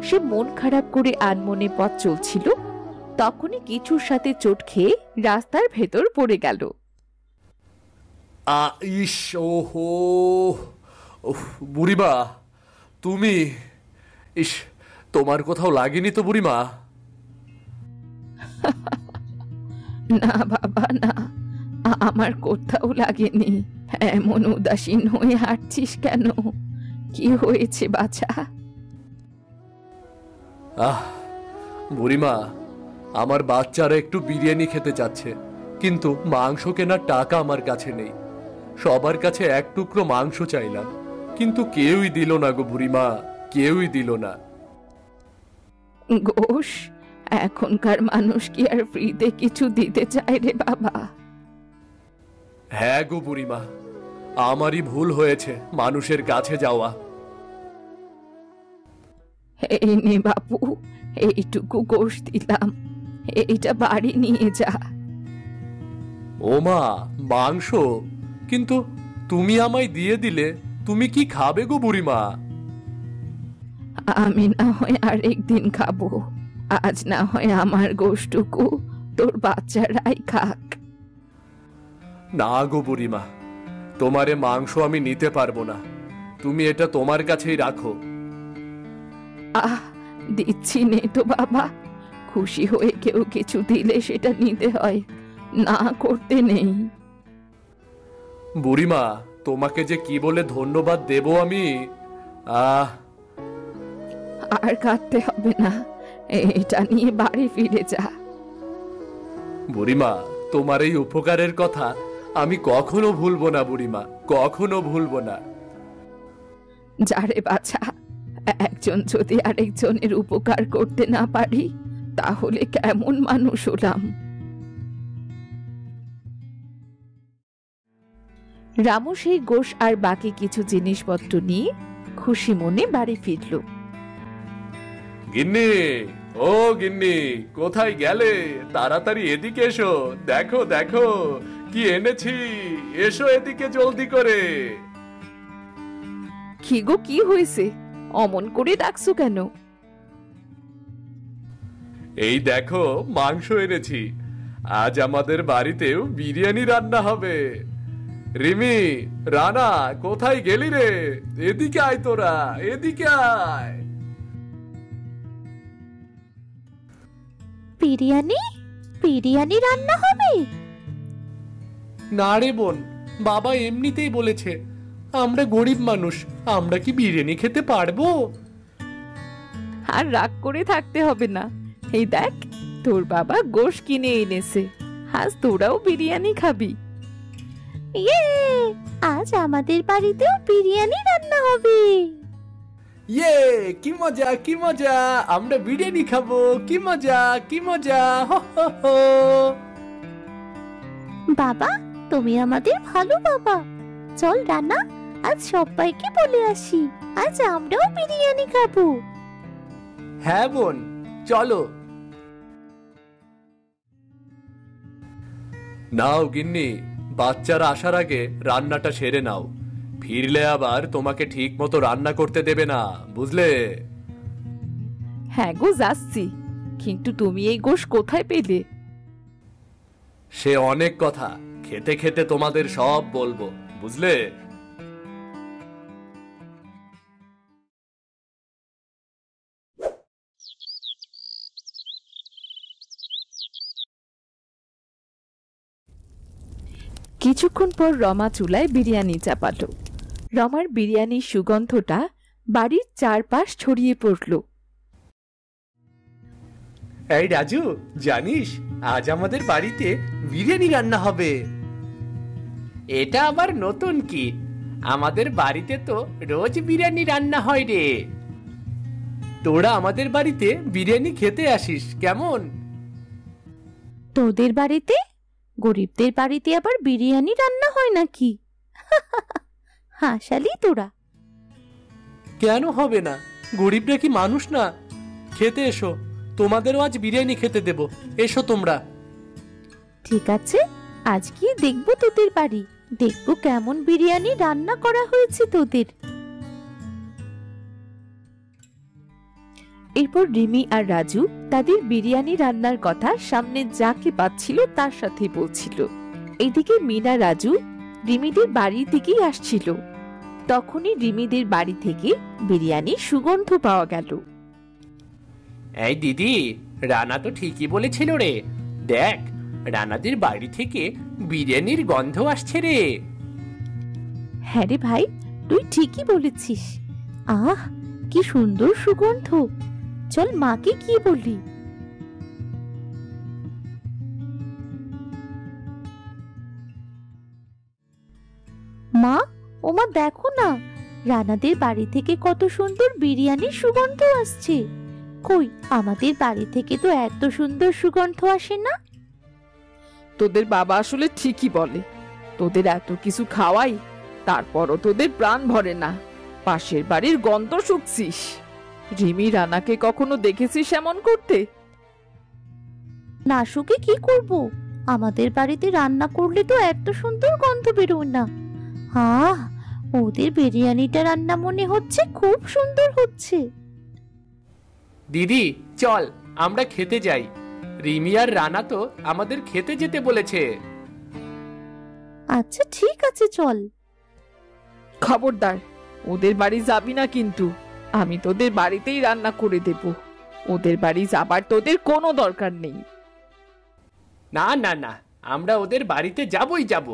সে মন খারাপ করে আনমনে পথ চলছিল, তখনই কিছুর সাথে চোট খেয়ে রাস্তার ভেতর পড়ে গেল। ইস, ওহো, বুড়িমা, তুমি? ইস, তোমার কোথাও লাগেনি তো বুড়িমা? না বাবা না, আমার কোথাও লাগেনি। এমন উদাসীন হয়ে হাঁটছিস কেন? কি হয়েছে বাছা? বুড়িমা, আমার বাচ্চারা একটু বিরিয়ানি খেতে চাচ্ছে, কিন্তু মাংস কেনার টাকা আমার কাছে নেই। সবার কাছে এক টুকরো মাংস চাইলাম, কিন্তু কেউই দিল না গো বুড়িমা, কেউই দিল না। গোশ, এখনকার মানুষ কি আর ফ্রিতে কিছু দিতে চায় রে বাবা? হ্যাঁ গো বুড়িমা, আমারই ভুল হয়েছে মানুষের কাছে যাওয়া। এই নে বাপু, এইটুকু গোশ দিলাম, এইটা বাড়ি নিয়ে যা। ও মা, মাংস? কিন্তু তুমি আমায় দিয়ে দিলে, তুমি কি খাবে গো বুড়িমা? আমি না হয় আরেকদিন খাবো, আজ না হয় আমার গোশটুকু তোর বাচ্চারাই খাক। না গো বুড়িমা, তোমারে মাংস আমি নিতে পারবো না, তুমি এটা তোমার কাছেই রাখো। দিচ্ছি নে তো বাবা, খুশি হয়ে কেউ কিছু দিলে সেটা নিতে হয়, না করতে নেই। বুড়িমা, তোমাকে যে কি বলে ধন্যবাদ দেব আমি। আহ আর কাঁদতে হবে না, এটা নিয়ে বাড়ি ফিরে যা। বুড়িমা, তোমার এই উপকারের কথা আমি কখনো ভুলবো না বুড়িমা, কখনো ভুলবো না। যারে বাছা, একজন যদি আরেকজনের উপকার করতে না পারি তাহলে কেমন মানুষ হলাম। রামু সেই গোশ আর বাকি কিছু জিনিসপত্র নিয়ে খুশি মনে বাড়ি ফিরল। গিন্নি, ও গিন্নি, কোথায় গেলে? তাড়াতাড়ি এদিকে এসো, দেখো দেখো কি এনেছি, এসো এদিকে জলদি করে। কি গো, কি হয়েছে? অমন করে ডাকছো কেন? এই দেখো মাংস এনেছি, আজ আমাদের বাড়িতেও বিরিয়ানি রান্না হবে। রিমি, রানা, কোথায় গেলি রে? এদিকে আয় তোরা, এদিকে আয়। বিরিয়ানি? বিরিয়ানি রান্না হবে? না রে বোন, বাবা এমনিতেই বলেছে আমরা গরিব মানুষ, আমরা কি বিরিয়ানি খেতে পারবো? আর রাগ করে থাকতে হবে না, এই দেখ তোর বাবা গোশ কিনে এনেছে, আজ তোরাও বিরিয়ানি খাবি। ইয়ে, আজ আমাদের বাড়িতেও বিরিয়ানি রান্না হবে। ইয়ে, কি মজা কি মজা, আমরা বিরিয়ানি খাবো, কি মজা কি মজা, হো হো হো। বাবা, তুমি আমাদের ভালো বাবা। চল রানা, আজ সবাইকে বলে আসি আজ আমরাও বিরিয়ানি খাবো। হ্যাঁ বোন, চলো। নাও গিন্নি, বাচ্চারা আসার আগে রান্নাটা সেরে নাও, ফিরলে আবার তোমাকে ঠিক মতো রান্না করতে দেবে না, বুঝলে? হ্যাঁ গো, যাচ্ছি, কিন্তু তুমি এই গোশ কোথায় পেলে? সে অনেক কথা, খেতে খেতে তোমাদের সব বলবো, বুঝলে? কিছুক্ষণ পর রমা চুলায় বিরিয়ানি চাপালো। রমার বিরিয়ানির সুগন্ধটা বাড়ির চারপাশ ছড়িয়ে পড়ল। এই রাজু, জানিস আজ আমাদের বাড়িতে বিরিয়ানি রান্না হবে? এটা আবার নতুন কি? আমাদের বাড়িতে তো রোজ বিরিয়ানি রান্না হয় রে। তোরা আমাদের বাড়িতে বিরিয়ানি খেতে আসিস কেমন? তোদের বাড়িতে? গরিবদের বাড়িতে আবার বিরিয়ানি রান্না হয় নাকি? হাসালি তোরা। কেন হবে না? গরিবরা কি মানুষ না? খেতে এসো, তোমাদেরও আজ বিরিয়ানি খেতে দেব, এসো তোমরা। ঠিক আছে, আজ গিয়ে দেখবো তোদের বাড়ি, দেখবো কেমন বিরিয়ানি রান্না করা হয়েছে তোদের। এরপর রিমি আর রাজু তাদের বিরিয়ানি রান্নার কথা সামনে যাকে পাচ্ছিল তার সাথে বলছিল। এদিকে মিনা রাজু রিমিদের বাড়ির দিকেই আসছিল। তখনই রিমিদের বাড়ি থেকে বিরিয়ানির সুগন্ধ পাওয়া গেল। এই দিদি, রানা তো ঠিকই বলেছিল রে, দেখ রানাদের বাড়ি থেকে বিরিয়ানির গন্ধ আসছে রে। হ্যাঁ রে ভাই, তুই ঠিকই বলেছিস। আহ, কি সুন্দর সুগন্ধ। চল মাকে কি বলি। মা, ওমা দেখো না, রানাদের বাড়ি থেকে কত সুন্দর বিরিয়ানির সুগন্ধ আসছে। কই, আমাদের বাড়ি থেকে তো এত সুন্দর সুগন্ধ আসে না। তোদের বাবা আসলে ঠিকই বলে, তোদের এত কিছু খাওয়াই তারপরও তোদের প্রাণ ভরে না, পাশের বাড়ির গন্ধ শুকছিস। রিমি রানাকে কখনো দেখেছিস এমন করতে? না শুকে কি করব? আমাদের বাড়িতে রান্না করলে তো এত সুন্দর গন্ধ বেরোয় না। আহ, ওদের বিরিয়ানিটা রান্না মনে হচ্ছে খুব সুন্দর হচ্ছে। দিদি চল, আমরা খেতে যাই। রিমি আর রানা তো আমাদের খেতে যেতে বলেছে। আচ্ছা ঠিক আছে, চল। খবরদার, ওদের বাড়ি যাবি না কিন্তু, আমি তোদের বাড়িতেই রান্না করে দেব। ওদের বাড়ি যাবার তোদের কোনো দরকার নেই। না না না, আমরা ওদের বাড়িতে যাবই যাব।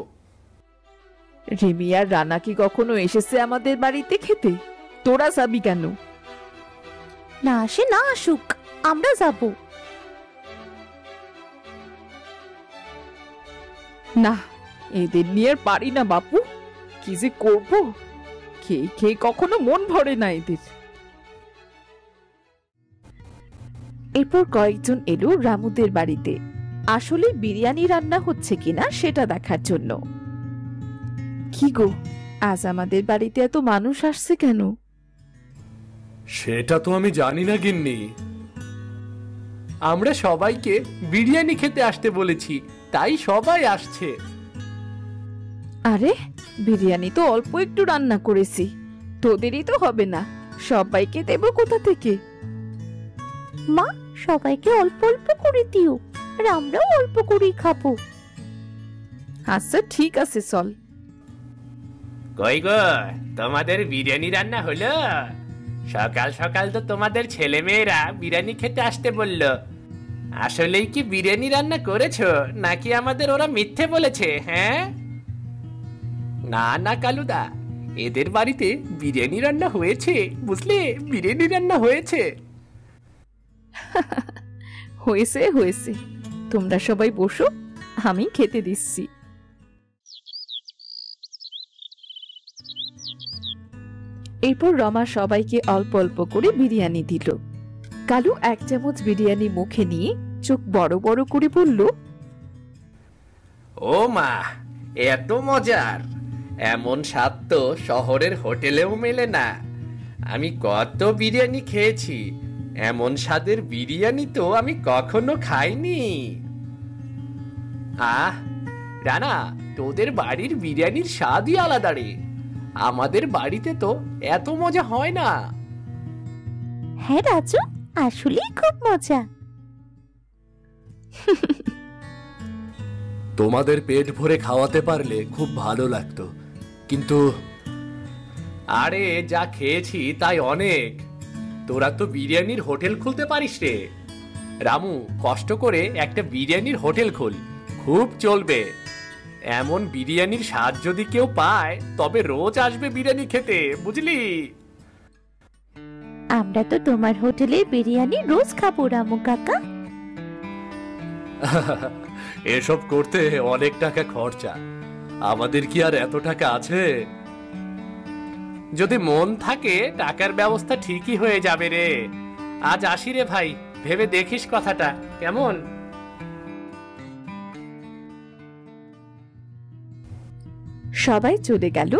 রিমি আর রানা কি কখনো এসেছে আমাদের বাড়িতে খেতে? তোরা যাবি কেন? না আসে না আসুক, আমরা যাব। না, এদের নিয়ে আর পারি না বাপু। কি যে করব, খেয়ে খেয়ে কখনো মন ভরে না এদের। এরপর কয়েকজন এলো রামুদের বাড়িতে, আসলে বিরিয়ানি রান্না হচ্ছে কিনা সেটা দেখার জন্য। কি গো, আজ আমাদের বাড়িতে এত মানুষ আসছে কেন? সেটা তো আমি জানি না গিন্নি। আমরা সবাইকে বিরিয়ানি খেতে আসতে বলেছি, তাই সবাই আসছে। আরে, বিরিয়ানি তো অল্প একটু রান্না করেছি, তোদেরই তো হবে না, সবাইকে দেব কোথা থেকে? মা, সবাইকে অল্প অল্প করে দিও, আর আমরাও অল্প করেই খাবো। আচ্ছা ঠিক আছে, চল। কই গো, তোমাদের বিরিয়ানি রান্না হলো? সকাল সকাল তো তোমাদের ছেলে মেয়েরা বিরিয়ানি খেতে আসতে বললো। আসলেই কি বিরিয়ানি রান্না করেছো, নাকি আমাদের ওরা মিথ্যে বলেছে? হ্যাঁ? না না কালুদা, এদের বাড়িতে বিরিয়ানি রান্না হয়েছে, বুঝলে, বিরিয়ানি রান্না হয়েছে। হয়েছে হয়েছে, তোমরা সবাই বসো, আমি খেতে দিচ্ছি। এরপর রমা সবাইকে অল্প অল্প করে বিরিয়ানি দিল। কালু 1 চামচ বিরিয়ানি মুখে নিয়ে চোখ বড় বড় করে বলল, ও মা, এত মজার! এমন স্বাদ তো শহরের হোটেলেও মেলে না। আমি কত বিরিয়ানি খেয়েছি, এমন স্বাদের বিরিয়ানি তো আমি কখনো খাইনি। আহ রানা, তোদের বাড়ির বিরিয়ানির স্বাদই আলাদা রে। আমাদের বাড়িতে তো এত মজা হয় না। হ্যাঁ রাজু, আসলেই খুব মজা। তোমাদের পেট ভরে খাওয়াতে পারলে খুব ভালো লাগতো, কিন্তু আরে যা খেয়েছি তাই অনেক। তোরা তো বিরিয়ানির হোটেল খুলতে পারিস রে। রামু, কষ্ট করে একটা বিরিয়ানির হোটেল খোল, খুব চলবে। এমন বিরিয়ানির স্বাদ যদি কেউ পায়, তবে রোজ আসবে বিরিয়ানি খেতে, বুঝলি? আমরা তো তোমার হোটেলের বিরিয়ানি রোজ খাবো রামু কাকা। এসব করতে অনেক টাকা খরচা, আমাদের কি আর এত টাকা আছে? যদি মন থাকে টাকার ব্যবস্থা ঠিকই হয়ে যাবে রে। আজ আসি রে ভাই, ভেবে দেখিস কথাটা কেমন। সবাই চলে গেল,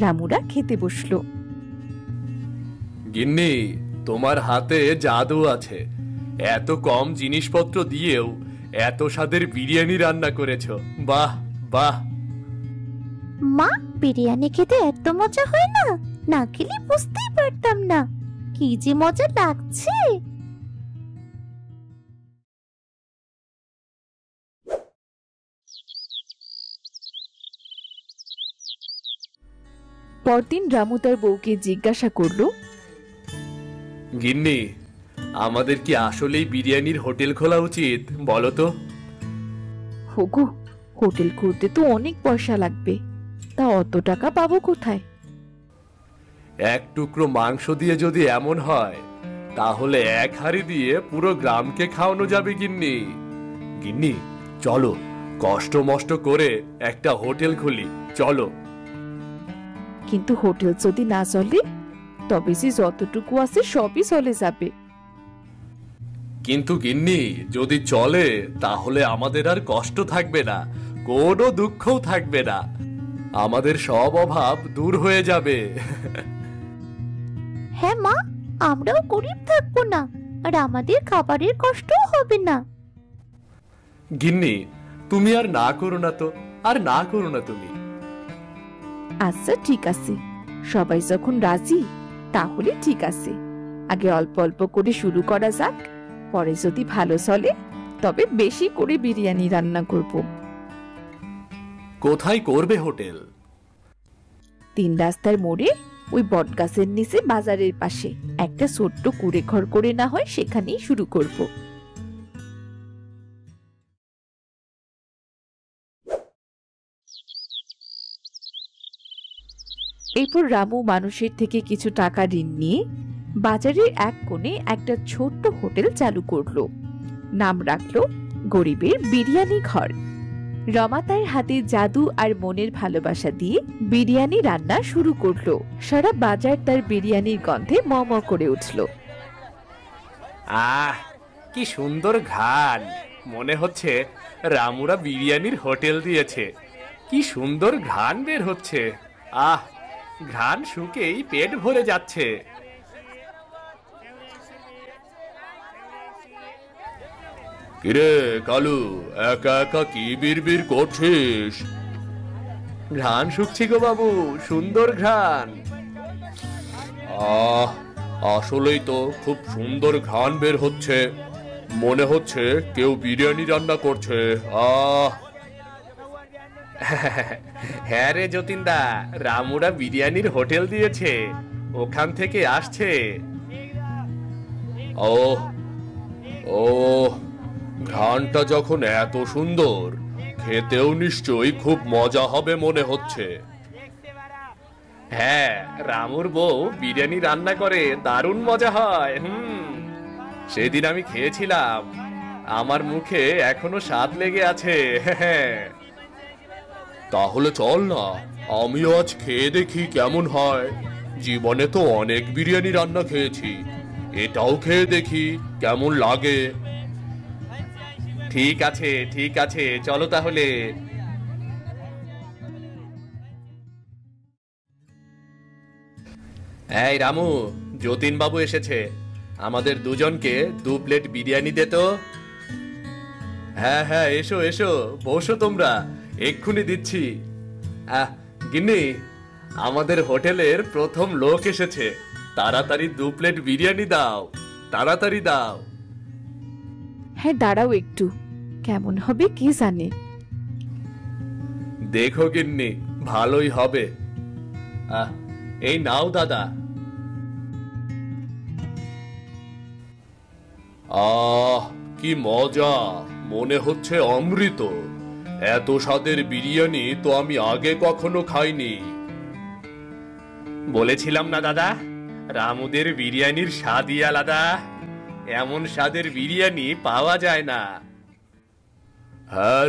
রামুরা খেতে বসলো। গিন্নি, তোমার হাতে জাদু আছে, এত কম জিনিসপত্র দিয়েও এত স্বাদের বিরিয়ানি রান্না করেছো, বাহ বাহ। মা, বিরিয়ানি খেতে এত মজা হয় না, না খেলে বুঝতেই পারতাম না কি যে মজা লাগছে। পরদিন রামু তার বউকে জিজ্ঞাসা করলো, গিন্নি, আমাদের কি আসলেই বিরিয়ানির হোটেল খোলা উচিত, বলো তো? হোগো, হোটেল খুলতে তো অনেক পয়সা লাগবে, তা অত টাকা পাবো কোথায়? এক টুকরো মাংস দিয়ে যদি এমন হয়, তাহলে 1 হাঁড়ি দিয়ে পুরো গ্রামকে খাওয়ানো যাবে গিন্নি। গিন্নি, চলো, কষ্ট মষ্ট করে একটা হোটেল খুলি, চলো। কিন্তু হোটেল যদি না চলে, তবে যে যতটুকু আছে সবই চলে যাবে। কিন্তু গিন্নি, যদি চলে তাহলে আমাদের আর কষ্ট থাকবে না, কোনো দুঃখও থাকবে না, আমাদের সব অভাব দূর হয়ে যাবে। হ্যাঁ মা, আমরাও গরিব থাকবো না, আর আমাদের খাবারের কষ্টও হবে না। গিন্নি, তুমি আর না করো না তো, আর না করো না তুমি। আচ্ছা ঠিক আছে, সবাই যখন রাজি তাহলে ঠিক আছে, আগে অল্প অল্প করে শুরু করা যাক, পরে যদি ভালো চলে তবে বেশি করে বিরিয়ানি রান্না করব। কোথায় করবে হোটেল? 3 রাস্তার মোড়ে ওই বটগাছের নিচে বাজারের পাশে একটা ছোট্ট কুড়ে ঘর করে না হয় সেখানেই শুরু করব। এরপর রামু মানুষের থেকে কিছু টাকা ঋণ নিয়ে বাজারের এক কোণে একটা ছোট্ট হোটেল চালু করলো। নাম রাখলো গরিবের বিরিয়ানি ঘর। রমা তার হাতে জাদু আর মনের ভালোবাসা দিয়ে বিরিয়ানি রান্না শুরু করলো। সারা বাজার তার বিরিয়ানির গন্ধে ম ম করে উঠল। আহ, কি সুন্দর ঘ্রাণ! মনে হচ্ছে রামুরা বিরিয়ানির হোটেল দিয়েছে। কি সুন্দর ঘ্রাণ বের হচ্ছে। আহ, ঘ্রাণ শুকেই পেট ভরে যাচ্ছে। কিরে কালু, একা একা কি বিড়বিড় করছিস? ঘ্রাণ শুকছি গো বাবু, সুন্দর ঘ্রাণ। আসলেই তো খুব সুন্দর ঘ্রাণ বের হচ্ছে। মনে হচ্ছে কেউ বিরিয়ানি রান্না করছে। হ্যাঁ রে যতীনদা, রামুরা বিরিয়ানির হোটেল দিয়েছে, ওখান থেকে আসছে। ও ও ঘ্রাণটা যখন এত সুন্দর, খেতেও নিশ্চয়ই খুব মজা হবে মনে হচ্ছে। হ্যাঁ, রামুর বউ বিরিয়ানি রান্না করে, দারুণ মজা হয়। সেদিন আমি খেয়েছিলাম, আমার মুখে এখনো স্বাদ লেগে আছে। তাহলে চল না, আমিও আজ খেয়ে দেখি কেমন হয়। জীবনে তো অনেক বিরিয়ানি রান্না খেয়েছি, এটাও খেয়ে দেখি কেমন লাগে। ঠিক আছে, ঠিক আছে, চলো তাহলে। এই রামু, যতীন বাবু এসেছে, আমাদের দুজনকে 2 প্লেট বিরিয়ানি দে তো। হ্যাঁ হ্যাঁ, এসো এসো, বসো তোমরা, এক্ষুনি দিচ্ছি। গিন্নি, আমাদের হোটেলের প্রথম লোক এসেছে, তাড়াতাড়ি 2 প্লেট বিরিয়ানি দাও, তাড়াতাড়ি দাও। হ্যাঁ দাঁড়াও একটু, কেমন হবে কি জানে। দেখো গিন্নি, ভালোই হবে। এই নাও দাদা। কি মজা, মনে হচ্ছে অমৃত। এত স্বাদের বিরিয়ানি তো আমি আগে কখনো খাইনি। বলেছিলাম না দাদা, রামুদের বিরিয়ানির স্বাদই আলাদা। এমন স্বাদের বিরিয়ানি পাওয়া যায় না। হ্যাঁ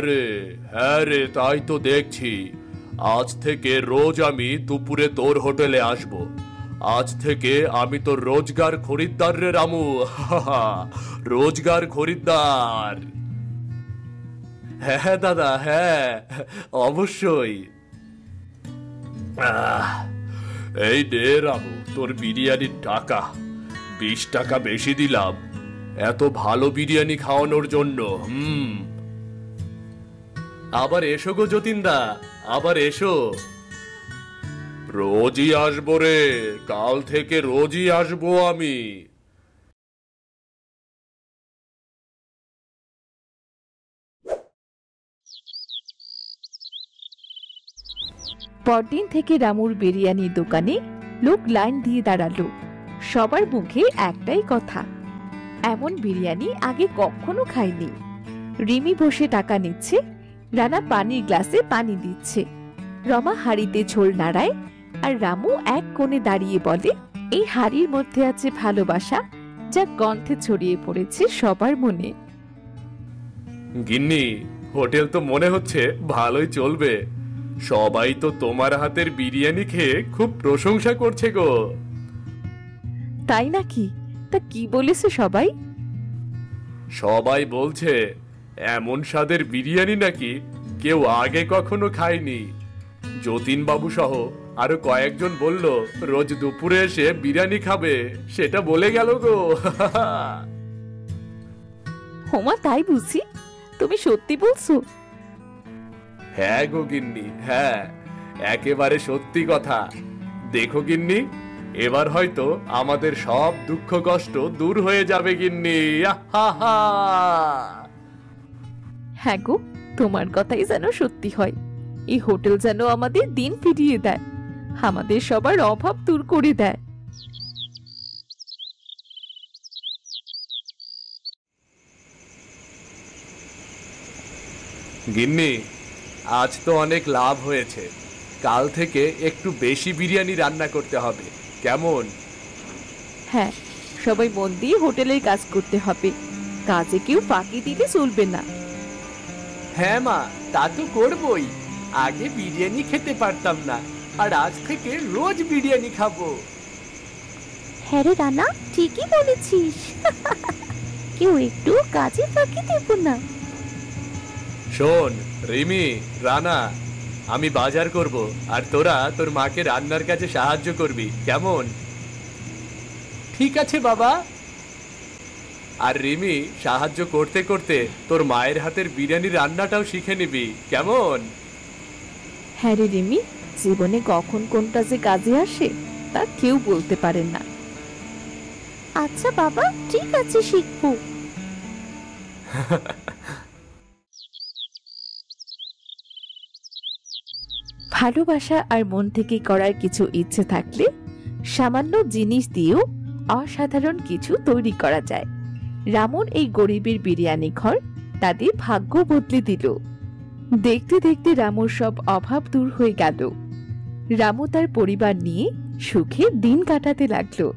রে, তাই তো দেখছি। আজ থেকে রোজ আমি দুপুরে তোর হোটেলে আসব। আজ থেকে আমি তোর রোজগার খরিদ্দার রে রামু। রোজগার খরিদ্দার। হ্যাঁ দাদা, হ্যাঁ, অবশ্যই। এই নে রামু, তোর বিরিয়ানির টাকা। 20 টাকা বেশি দিলাম এত ভালো বিরিয়ানি খাওয়ানোর জন্য। আবার এসো গো যতীনদা, আবার এসো। রোজই আসবো রে, কাল থেকে রোজই আসবো আমি। পরদিন থেকে রামুর বিরিয়ানির দোকানে লোক লাইন দিয়ে দাঁড়ালো। সবার মুখে একটাই কথা, এমন বিরিয়ানি আগে কখনো খায়নি। রিমি বসে টাকা নিচ্ছে, রানা পানির গ্লাসে পানি দিচ্ছে, রমা হাড়িতে ঝোল নাড়ায়, আর রামু এক কোণে দাঁড়িয়ে বলে, এই হাড়ির মধ্যে আছে ভালোবাসা, যা গন্ধে ছড়িয়ে পড়েছে সবার মনে। গিন্নি, হোটেল তো মনে হচ্ছে ভালোই চলবে। সবাই তো তোমার হাতের বিরিয়ানি খেয়ে খুব প্রশংসা করছে গো। তাই নাকি? তা কি বলেছে সবাই? সবাই বলছে এমন স্বাদের বিরিয়ানি নাকি কেউ আগে কখনো খায়নি। যতীন বাবু সহ আরো কয়েকজন বলল রোজ দুপুরে এসে বিরিয়ানি খাবে, সেটা বলে গেল গো। হোমা, তাই বুঝি? তুমি সত্যি বলছো? হ্যাঁ গো গিন্নি, হ্যাঁ, একেবারে সত্যি কথা। দেখো গিন্নি, এবার হয়তো আমাদের সব দুঃখ কষ্ট দূর হয়ে যাবে গিন্নি। হ্যাঁ গো, তোমার কথাই যেন সত্যি হয়। এই হোটেল যেন আমাদের দিন ফিরিয়ে দেয়। আমাদের সবার অভাব দূর করে দেয়। গিন্নি, আজ তো অনেক লাভ হয়েছে। কাল থেকে একটু বেশি বিরিয়ানি রান্না করতে হবে, কেমন? হ্যাঁ, সবাই মন দিয়ে হোটেলের কাজ করতে হবে, কাজে কেউ ফাঁকি দিলে চলবে না। হ্যাঁ মা, তা তো করবই। আগে বিরিয়ানি খেতে পারতাম না, আর আজ থেকে রোজ বিরিয়ানি খাবো। হ্যাঁ রে রানা, ঠিকই বলেছিস। কেউ একটু কাজে ফাঁকি দেব না। শোন রিমি, রানা, আমি বাজার করব, আর তোরা তোর মাকে রান্নার কাজে সাহায্য করবি, কেমন? ঠিক আছে বাবা। আর রিমি, সাহায্য করতে করতে তোর মায়ের হাতের বিরিয়ানি রান্নাটাও শিখে নিবি, কেমন? হ্যাঁ রে রিমি, জীবনে কখন কোনটা যে কাজে আসে তা কেউ বলতে পারেন না। আচ্ছা বাবা, ঠিক আছে, শিখবো। ভালোবাসা আর মন থেকে করার কিছু ইচ্ছে থাকলে সামান্য জিনিস দিয়েও অসাধারণ কিছু তৈরি করা যায়। রামুর এই গরিবের বিরিয়ানি ঘর তাদের ভাগ্য বদলে দিল। দেখতে দেখতে রামুর সব অভাব দূর হয়ে গেল। রামু তার পরিবার নিয়ে সুখে দিন কাটাতে লাগলো।